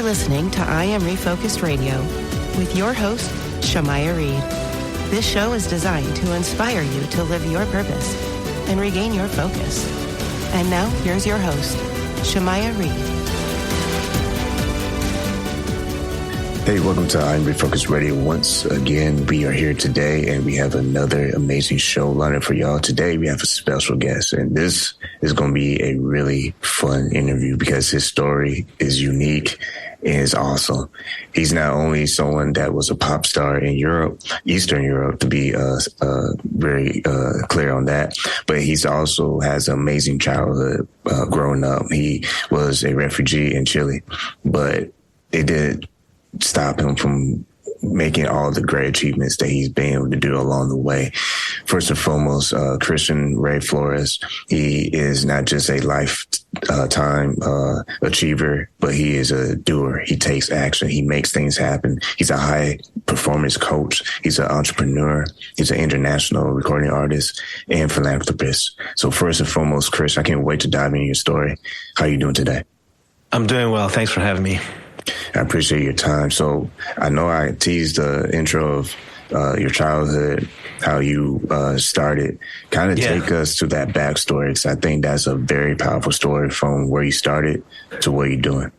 are listening to I Am Refocused Radio with your host, Shamaya Reed. This show is designed to inspire you to live your purpose and regain your focus. And now, here's your host, Shamaya Reed. Hey, welcome to I Am Refocused Radio. Once again, we are here today and we have another amazing show lined up for y'all. Today, we have a special guest, and this is going to be a really fun interview because his story is unique and is awesome. He's not only someone that was a pop star in Europe, Eastern Europe, to be very clear on that, but he's also has an amazing childhood growing up. He was a refugee in Chile, but it did stop him from making all the great achievements that he's been able to do along the way. First and foremost, Christian Ray Flores, he is not just a lifetime achiever, but he is a doer. He takes action. He makes things happen. He's a high performance coach. He's an entrepreneur. He's an international recording artist and philanthropist. So first and foremost, Chris, I can't wait to dive into your story. How are you doing today? I'm doing well. Thanks for having me. I appreciate your time. So I know I teased the intro of your childhood, how you started. Kind of take us to that backstory, because I think that's a very powerful story from where you started to what you're doing.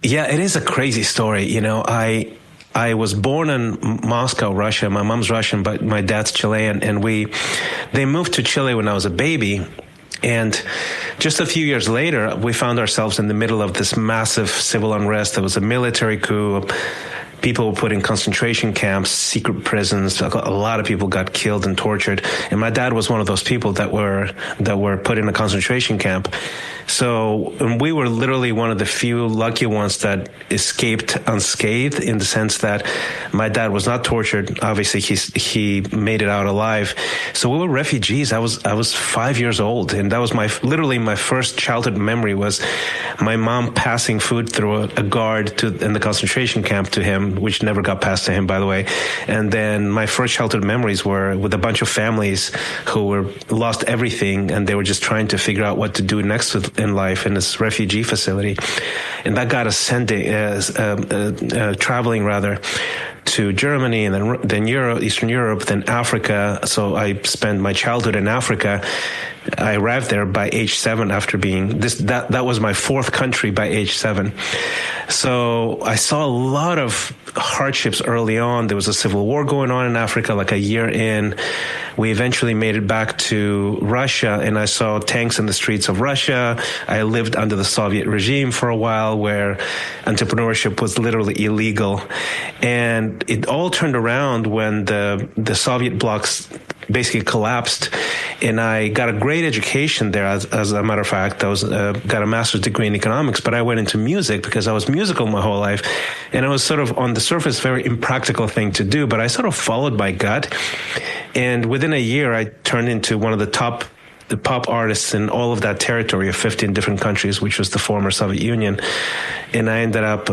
Yeah, it is a crazy story. You know, I was born in Moscow, Russia. My mom's Russian, but my dad's Chilean, and they moved to Chile when I was a baby. And just a few years later, we found ourselves in the middle of this massive civil unrest. There was a military coup. People were put in concentration camps, secret prisons. A lot of people got killed and tortured. And my dad was one of those people that were put in a concentration camp. So we were literally one of the few lucky ones that escaped unscathed, in the sense that my dad was not tortured. Obviously, he made it out alive. So we were refugees. I was 5 years old, and that was literally my first childhood memory was my mom passing food through a guard in the concentration camp to him, which never got passed to him, by the way. And then my first childhood memories were with a bunch of families who lost everything, and they were just trying to figure out what to do next in life in this refugee facility. And that got us traveling rather to Germany, and then Eastern Europe, then Africa. So I spent my childhood in Africa. I arrived there by age 7 after that was my fourth country by age 7. So I saw a lot of hardships early on. There was a civil war going on in Africa, like a year in. We eventually made it back to Russia, and I saw tanks in the streets of Russia. I lived under the Soviet regime for a while, where entrepreneurship was literally illegal. And it all turned around when the Soviet blocs basically collapsed, and I got a great education there. As a matter of fact, I got a master's degree in economics, but I went into music because I was musical my whole life, and it was sort of on the surface very impractical thing to do, but I sort of followed my gut, and within a year I turned into one of the top pop artists in all of that territory of 15 different countries, which was the former Soviet Union. And I ended up,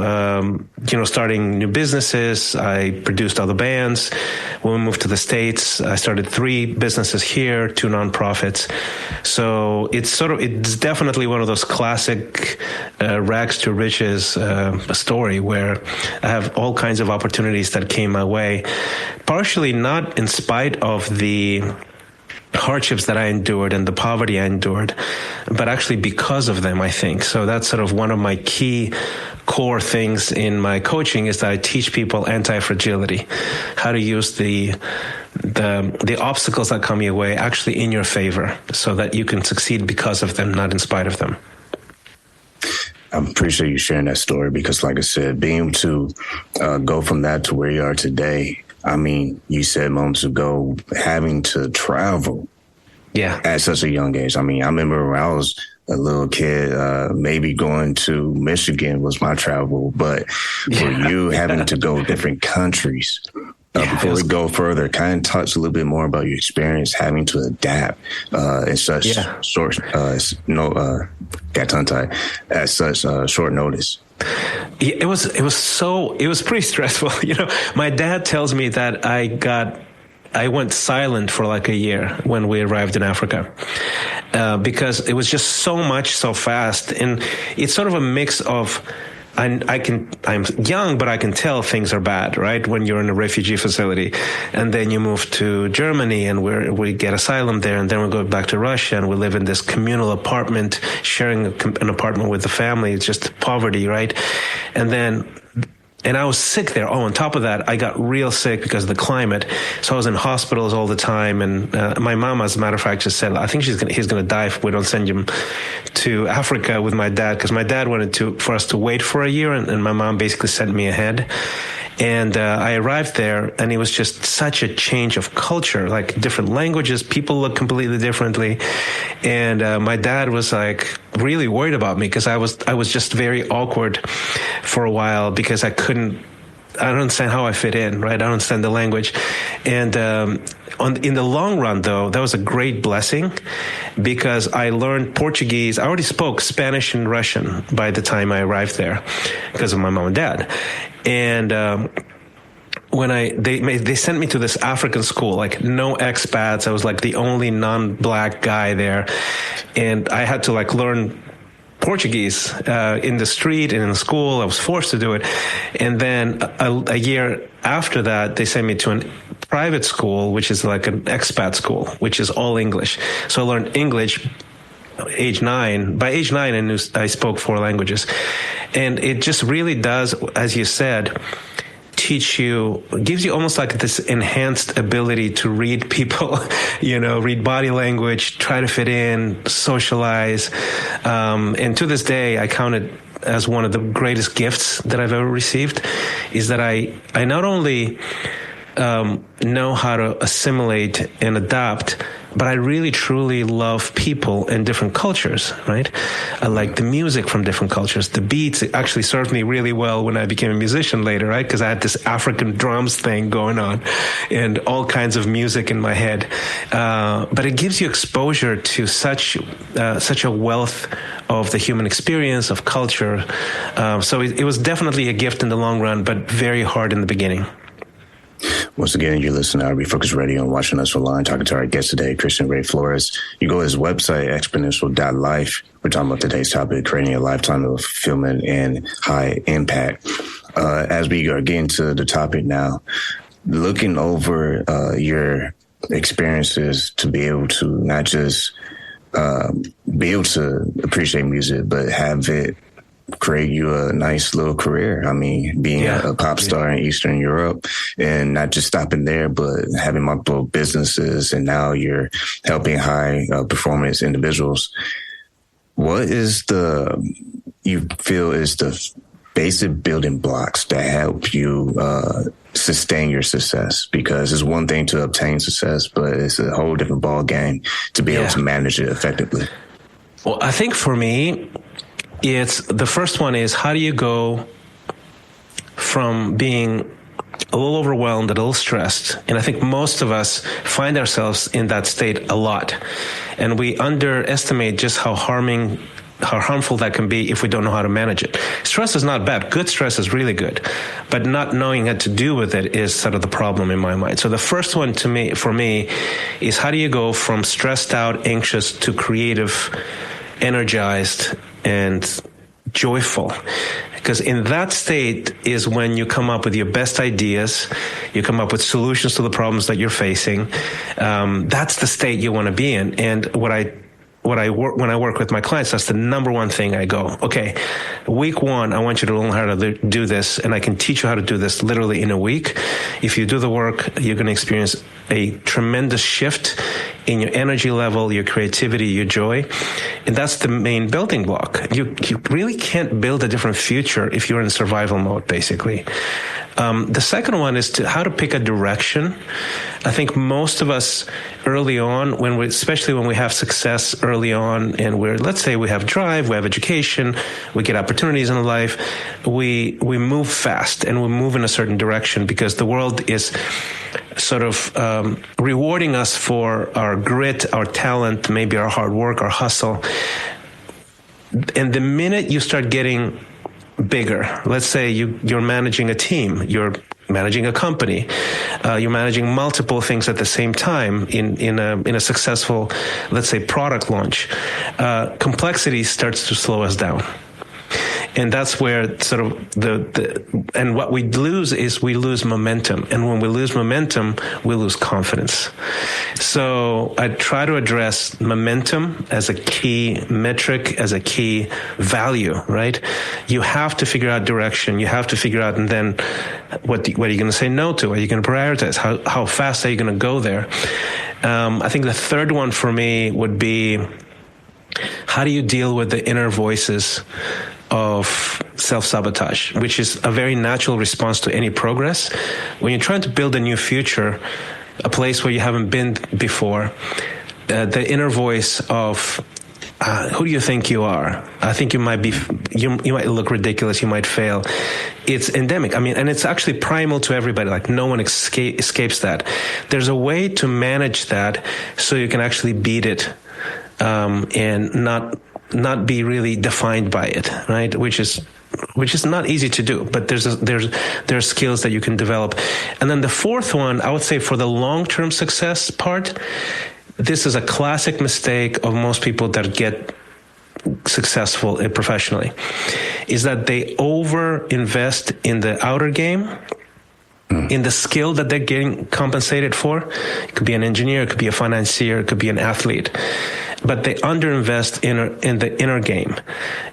starting new businesses. I produced other bands. When we moved to the States, I started 3 businesses here, 2 nonprofits. So it's definitely one of those classic rags to riches story, where I have all kinds of opportunities that came my way, partially not in spite of the hardships that I endured and the poverty I endured, but actually because of them, I think. So that's sort of one of my key core things in my coaching, is that I teach people anti-fragility, how to use the obstacles that come your way actually in your favor, so that you can succeed because of them, not in spite of them. I appreciate you sharing that story, because like I said, being able to go from that to where you are today, I mean, you said moments ago, having to travel at such a young age. I mean, I remember when I was a little kid, maybe going to Michigan was my travel, but for you having to go different countries. Before we go further, kind of touch a little bit more about your experience having to adapt in such short, got tongue-tied, at such short notice. It was pretty stressful. You know, my dad tells me that I went silent for like a year when we arrived in Africa, because it was just so much so fast. And it's sort of a mix of, I'm young, but I can tell things are bad, right? When you're in a refugee facility, and then you move to Germany, and we get asylum there, and then we go back to Russia, and we live in this communal apartment, sharing an apartment with the family. It's just poverty, right? And I was sick there. Oh, on top of that, I got real sick because of the climate. So I was in hospitals all the time. And my mom, as a matter of fact, just said, I think he's going to die if we don't send him to Africa with my dad, because my dad wanted for us to wait for a year, and my mom basically sent me ahead. And I arrived there, and it was just such a change of culture, like different languages, people look completely differently. And my dad was like really worried about me, because I was just very awkward for a while, because I don't understand how I fit in, right? I don't understand the language. And in the long run, though, that was a great blessing, because I learned Portuguese. I already spoke Spanish and Russian by the time I arrived there because of my mom and dad. And when they sent me to this African school, like no expats. I was like the only non-black guy there, and I had to like learn Portuguese in the street and in the school. I was forced to do it. And then a year after that, they sent me to a private school, which is like an expat school, which is all English. So I learned English age 9. By age 9, I spoke 4 languages. And it just really does, as you said, gives you almost like this enhanced ability to read people, read body language, try to fit in, socialize. And to this day, I count it as one of the greatest gifts that I've ever received, is that I not only know how to assimilate and adapt, but I really truly love people in different cultures, right? I like the music from different cultures. The beats actually served me really well when I became a musician later, right? Because I had this African drums thing going on and all kinds of music in my head. But it gives you exposure to such a wealth of the human experience, of culture. So it was definitely a gift in the long run, but very hard in the beginning. Once again, you're listening to Refocus Radio and watching us online, talking to our guest today, Christian Ray Flores. You go to his website, Xponential.life. We're talking about today's topic, creating a lifetime of fulfillment and high impact. As we are getting to the topic now, looking over your experiences to be able to not just be able to appreciate music, but have it create you a nice little career. I mean, being a pop star in Eastern Europe, and not just stopping there, but having multiple businesses, and now you're helping high performance individuals. What is you feel is the basic building blocks that help you sustain your success? Because it's one thing to obtain success, but it's a whole different ball game to be able to manage it effectively. Well, I think for me, the first one is, how do you go from being a little overwhelmed, a little stressed? And I think most of us find ourselves in that state a lot. And we underestimate just how harmful that can be if we don't know how to manage it. Stress is not bad. Good stress is really good. But not knowing what to do with it is sort of the problem in my mind. So the first one for me is, how do you go from stressed out, anxious to creative, energized, and joyful? Because in that state is when you come up with your best ideas, you come up with solutions to the problems that you're facing. That's the state you want to be in. And when I work with my clients, that's the number one thing I go, okay, week 1, I want you to learn how to do this, and I can teach you how to do this literally in a week. If you do the work, you're going to experience a tremendous shift in your energy level, your creativity, your joy. And that's the main building block. You really can't build a different future if you're in survival mode, basically. The second one is how to pick a direction. I think most of us early on, especially when we have success early on, and let's say we have drive, we have education, we get opportunities in life, we move fast and we move in a certain direction because the world is sort of rewarding us for our grit, our talent, maybe our hard work, our hustle. And the minute you start getting bigger, let's say you're managing a team, you're managing a company, you're managing multiple things at the same time in a successful, let's say, product launch, complexity starts to slow us down. And that's where sort of and what we lose is we lose momentum. And when we lose momentum, we lose confidence. So I try to address momentum as a key metric, as a key value, right? You have to figure out direction. You have to figure out, and then what are you going to say no to? Are you going to prioritize? How fast are you going to go there? I think the third one for me would be, how do you deal with the inner voices of self-sabotage, which is a very natural response to any progress. When you're trying to build a new future, a place where you haven't been before, the inner voice of who do you think you are? I think you might look ridiculous. You might fail. It's endemic. I mean, and it's actually primal to everybody. Like no one escapes that. There's a way to manage that so you can actually beat it, and not be really defined by it, right? Which is not easy to do, but there's skills that you can develop. And then the fourth one, I would say for the long-term success part, this is a classic mistake of most people that get successful professionally, is that they over-invest in the outer game, in the skill that they're getting compensated for. It could be an engineer, it could be a financier, it could be an athlete, but they underinvest in the inner game.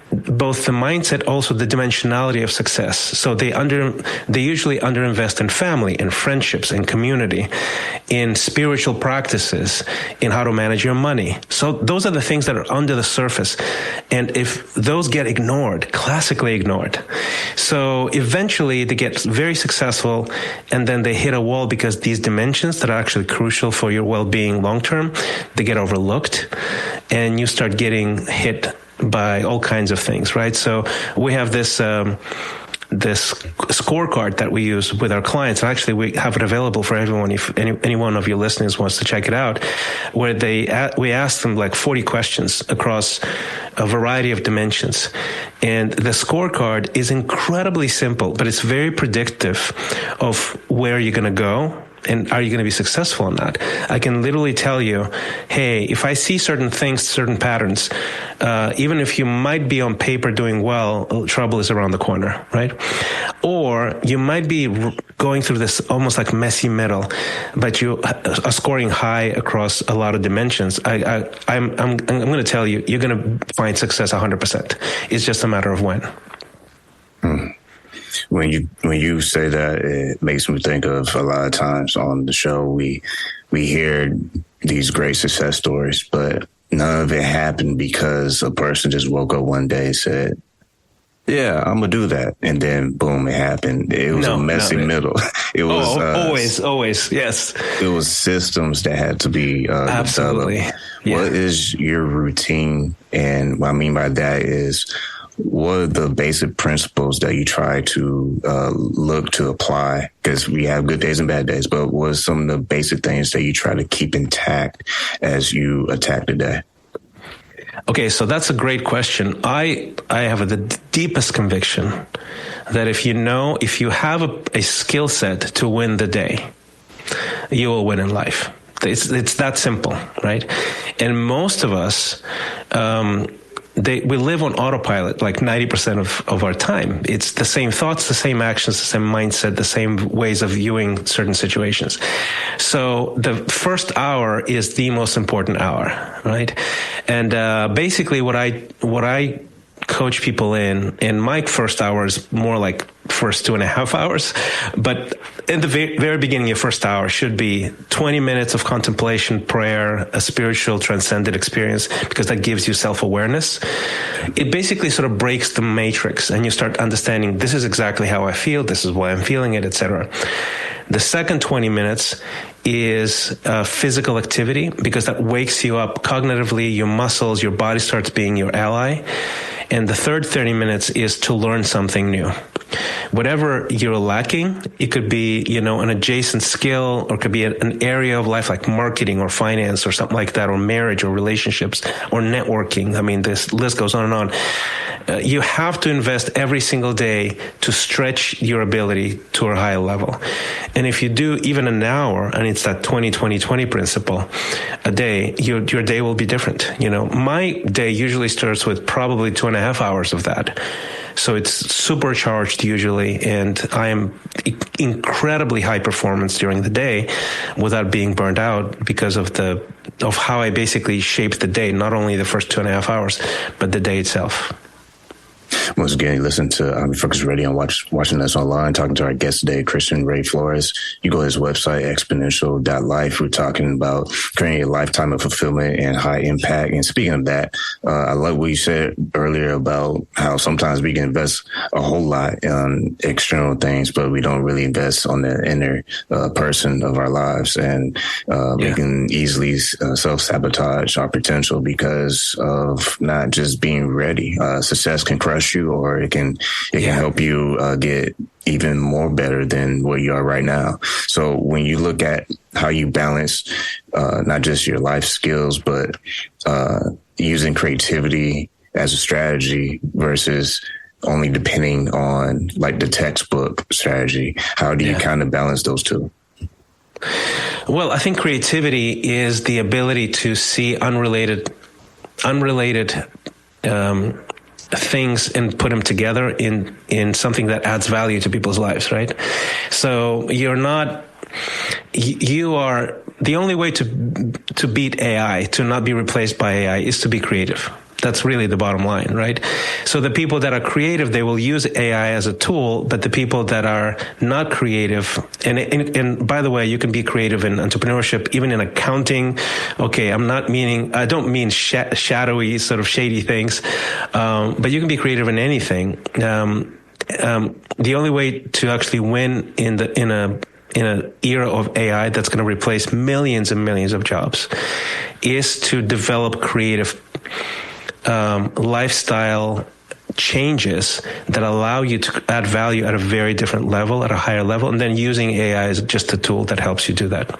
Both the mindset, also the dimensionality of success. So they usually underinvest in family, in friendships, in community, in spiritual practices, in how to manage your money. So those are the things that are under the surface. And if those get ignored, classically ignored, so eventually they get very successful, and then they hit a wall because these dimensions that are actually crucial for your well-being long-term, they get overlooked, and you start getting hit by all kinds of things, right? So we have this scorecard that we use with our clients. Actually, we have it available for everyone. If any one of your listeners wants to check it out, where we ask them like 40 questions across a variety of dimensions. And the scorecard is incredibly simple, but it's very predictive of where you're going to go. And are you going to be successful in that? I can literally tell you, hey, if I see certain things, certain patterns, even if you might be on paper doing well, trouble is around the corner, right? Or you might be going through this almost like messy middle, but you are scoring high across a lot of dimensions. I'm going to tell you, you're going to find success 100%. It's just a matter of when. When you say that, it makes me think of a lot of times on the show we hear these great success stories, but none of it happened because a person just woke up one day and said, yeah, I'm gonna do that, and then boom, it happened. It was a messy middle. It was always yes. It was systems that had to be absolutely. Yeah. What is your routine? And what I mean by that is, what are the basic principles that you try to look to apply? Because we have good days and bad days, but what are some of the basic things that you try to keep intact as you attack the day? Okay, so that's a great question. I have the deepest conviction that if you have a skill set to win the day, you will win in life. It's that simple, right? And most of us, we live on autopilot like 90% of our time. It's the same thoughts, the same actions, the same mindset, the same ways of viewing certain situations. So the first hour is the most important hour, right? And basically what I coach people in my first hour is more like first 2.5 hours. But in the very beginning, your first hour should be 20 minutes of contemplation, prayer, a spiritual transcendent experience, because that gives you self-awareness. It basically sort of breaks the matrix, and you start understanding, this is exactly how I feel, this is why I'm feeling it, etc. The second 20 minutes is physical activity, because that wakes you up cognitively, your muscles, your body starts being your ally. And the third 30 minutes is to learn something new. Whatever you're lacking, it could be, an adjacent skill, or it could be an area of life like marketing or finance or something like that, or marriage or relationships or networking. I mean, this list goes on and on. You have to invest every single day to stretch your ability to a higher level. And if you do even an hour, and it's that 20-20-20 principle a day, your day will be different. My day usually starts with probably 2.5 hours of that. So it's supercharged usually, and I am incredibly high performance during the day without being burned out because of how I basically shape the day, not only the first 2.5 hours, but the day itself. Once again, you listen to Focus Radio and watching us online, talking to our guest today, Christian Ray Flores. You go to his website, Xponential.life. We're talking about creating a lifetime of fulfillment and high impact. And speaking of that, I love what you said earlier about how sometimes we can invest a whole lot on external things, but we don't really invest on the inner person of our lives. And we can easily self-sabotage our potential because of not just being ready. Success can crush you, or it can help you get even more better than where you are right now. So when you look at how you balance not just your life skills, but using creativity as a strategy versus only depending on like the textbook strategy, how do you kind of balance those two? Well, I think creativity is the ability to see unrelated things and put them together in something that adds value to people's lives, right? So you are the only way to beat AI, to not be replaced by AI, is to be creative. That's really the bottom line, right? So the people that are creative, they will use AI as a tool, but the people that are not creative, and by the way, you can be creative in entrepreneurship, even in accounting. Okay, I don't mean shadowy, sort of shady things, but you can be creative in anything. The only way to actually win in an era of AI that's going to replace millions and millions of jobs is to develop creative lifestyle changes that allow you to add value at a very different level, at a higher level, and then using AI as just a tool that helps you do that.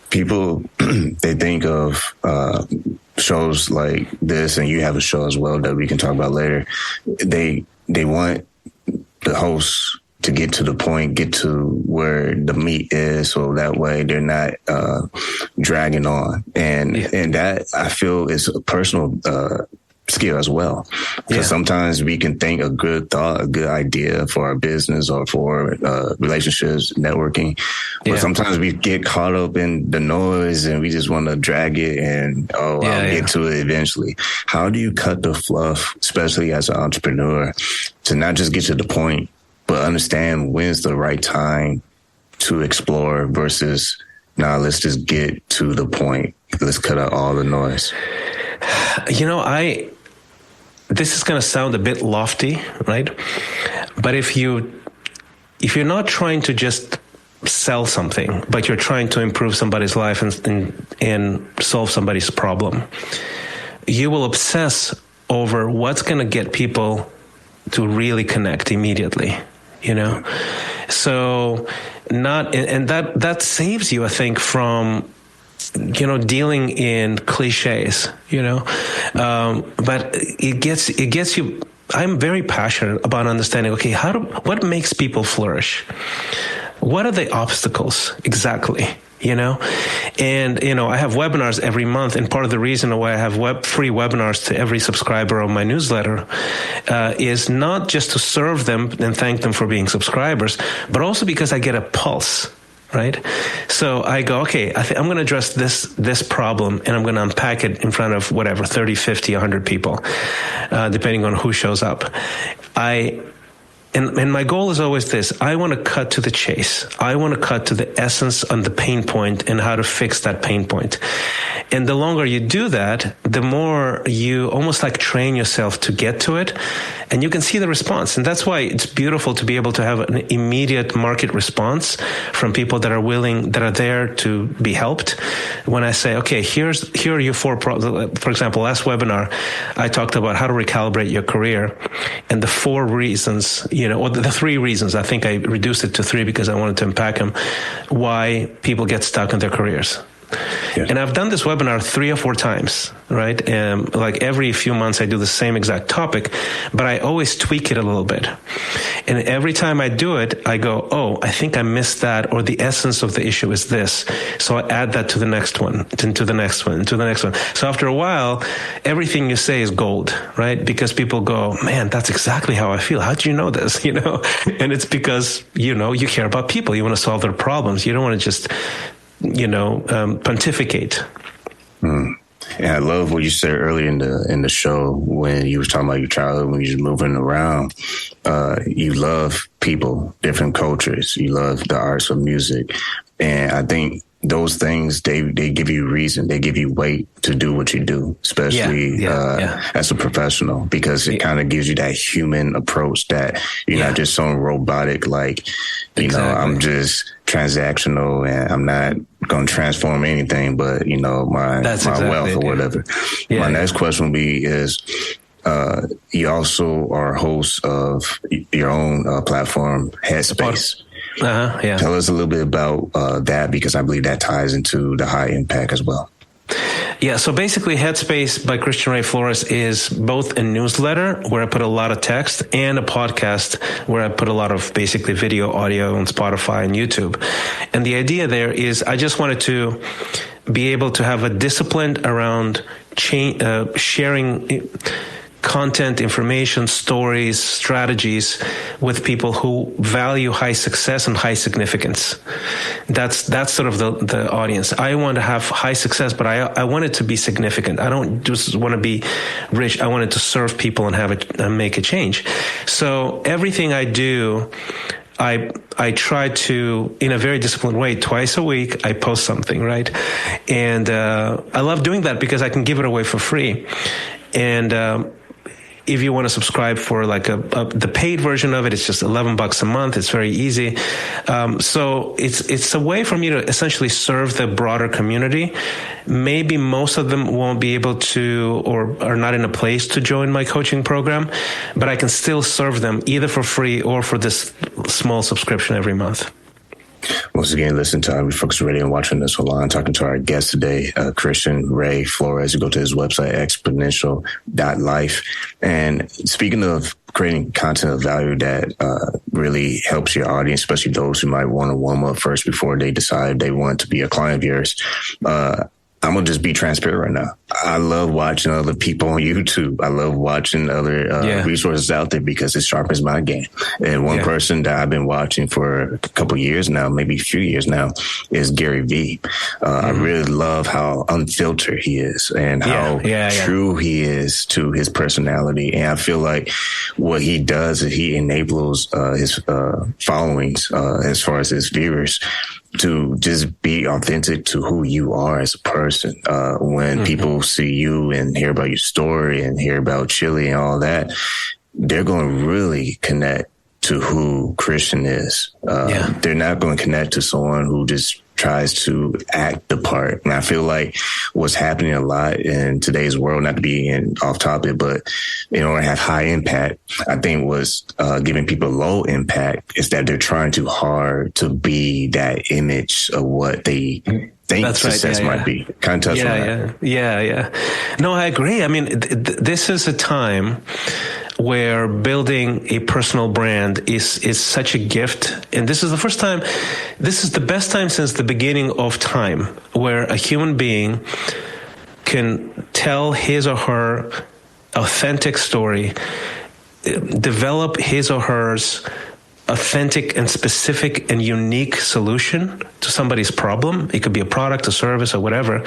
People, they think of shows like this, and you have a show as well that we can talk about later. They want the hosts to get to the point, get to where the meat is, so that way they're not dragging on. And that, I feel, is a personal skill as well. Because sometimes we can think a good thought, a good idea for our business or for relationships, networking. But sometimes we get caught up in the noise and we just want to drag it and, I'll get to it eventually. How do you cut the fluff, especially as an entrepreneur, to not just get to the point, but understand when's the right time to explore versus, let's just get to the point. Let's cut out all the noise. This is going to sound a bit lofty, right? But if you're not trying to just sell something, but you're trying to improve somebody's life and solve somebody's problem, you will obsess over what's going to get people to really connect immediately. So that saves you, I think, from dealing in cliches, but it gets you. I'm very passionate about understanding, okay, what makes people flourish? What are the obstacles exactly? And I have webinars every month, and part of the reason why I have free webinars to every subscriber of my newsletter is not just to serve them and thank them for being subscribers, but also because I get a pulse, right? So I go, okay, I'm going to address this problem, and I'm going to unpack it in front of 30, 50, 100 people, depending on who shows up. And my goal is always this. I want to cut to the chase. I want to cut to the essence on the pain point and how to fix that pain point. And the longer you do that, the more you almost like train yourself to get to it, and you can see the response. And that's why it's beautiful to be able to have an immediate market response from people that are there to be helped. When I say, okay, here are your 4 problems. For example, last webinar, I talked about how to recalibrate your career, and the 4 reasons, or the 3 reasons. I think I reduced it to 3 because I wanted to unpack them. Why people get stuck in their careers. Yeah. And I've done this webinar 3 or 4 times, right? Like every few months I do the same exact topic, but I always tweak it a little bit. And every time I do it, I go, oh, I think I missed that, or the essence of the issue is this. So I add that to the next one, to the next one, to the next one. So after a while, everything you say is gold, right? Because people go, man, that's exactly how I feel. How do you know this? You know, and it's because, you know, you care about people. You want to solve their problems. You don't want to just, pontificate. And I love what you said earlier in the show when you was talking about your childhood, when you was moving around. You love people, different cultures. You love the arts of music. And I think those things, they give you reason. They give you weight to do what you do, especially as a professional, because it kind of gives you that human approach that you're not just so robotic, like, you know, I'm just transactional and I'm not going to transform anything but, you know, my wealth or whatever. My next question would be you also are host of your own platform, Headspace. Tell us a little bit about that, because I believe that ties into the high impact as well. Yeah, so basically Headspace by Christian Ray Flores is both a newsletter where I put a lot of text and a podcast where I put a lot of basically video, audio on Spotify and YouTube. And the idea there is I just wanted to be able to have a discipline around sharing content, information, stories, strategies with people who value high success and high significance. That's sort of the audience. I want to have high success, but I want it to be significant. I don't just want to be rich. I want it to serve people and have it make a change. So everything I do, I try to, in a very disciplined way, twice a week, I post something, right? And I love doing that because I can give it away for free. And if you want to subscribe for like the paid version of it, it's just $11 a month. It's very easy. So it's a way for me to essentially serve the broader community. Maybe most of them won't be able to, or are not in a place to join my coaching program, but I can still serve them either for free or for this small subscription every month. Once again, listen to Refocus Radio and watching this online, talking to our guest today, Christian Ray Flores. You go to his website, Xponential.life. And speaking of creating content of value that really helps your audience, especially those who might want to warm up first before they decide they want to be a client of yours, I'm going to just be transparent right now. I love watching other people on YouTube. I love watching other resources out there because it sharpens my game. And one person that I've been watching for a couple of years now, maybe a few years now, is Gary Vee. I really love how unfiltered he is and how true he is to his personality. And I feel like what he does is he enables his followings, as far as his viewers, to just be authentic to who you are as a person. When people see you and hear about your story and hear about Chile and all that, they're going to really connect to who Christian is. They're not going to connect to someone who just tries to act the part. And I feel like what's happening a lot in today's world, not to be off topic, but in order to have high impact, I think what's giving people low impact is that they're trying too hard to be that image of what they think success might be. Kind of touch on that. No, I agree. I mean, this is a time where building a personal brand is such a gift. And this is the best time since the beginning of time where a human being can tell his or her authentic story, develop his or hers authentic and specific and unique solution to somebody's problem. It could be a product, a service, or whatever,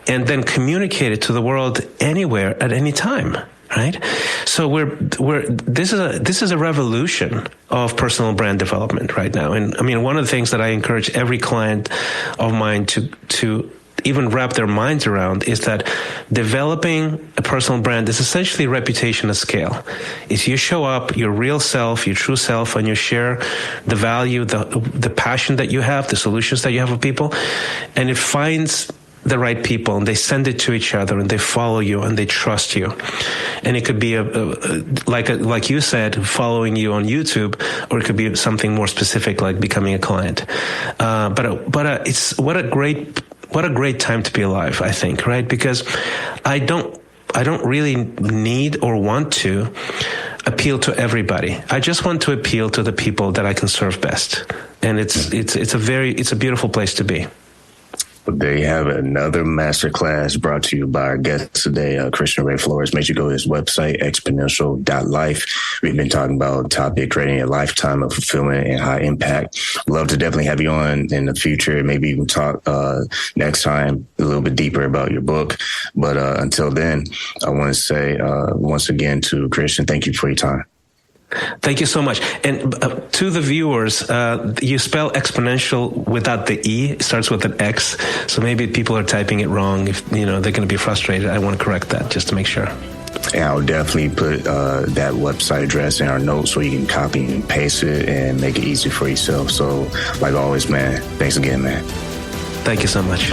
and then communicate it to the world anywhere at any time. Right, so this is a revolution of personal brand development right now, and I mean one of the things that I encourage every client of mine to even wrap their minds around is that developing a personal brand is essentially reputation at scale. Is you show up your real self, your true self, and you share the value, the passion that you have, the solutions that you have with people, and it finds the right people, and they send it to each other, and they follow you, and they trust you. And it could be like you said, following you on YouTube, or it could be something more specific, like becoming a client. But it's what a great what a great time to be alive, I think, right? Because I don't really need or want to appeal to everybody. I just want to appeal to the people that I can serve best. And it's a beautiful place to be. Well, there you have it. Another masterclass brought to you by our guest today, Christian Ray Flores. Make sure you go to his website, Xponential.life. We've been talking about topic creating a lifetime of fulfillment and high impact. Love to definitely have you on in the future. Maybe even talk next time a little bit deeper about your book. But until then, I want to say once again to Christian, thank you for your time. Thank you so much. And to the viewers, you spell exponential without the E. It starts with an X. So maybe people are typing it wrong. If they're going to be frustrated, I want to correct that just to make sure. And I'll definitely put that website address in our notes so you can copy and paste it and make it easy for yourself. So like always, man, thanks again, man. Thank you so much.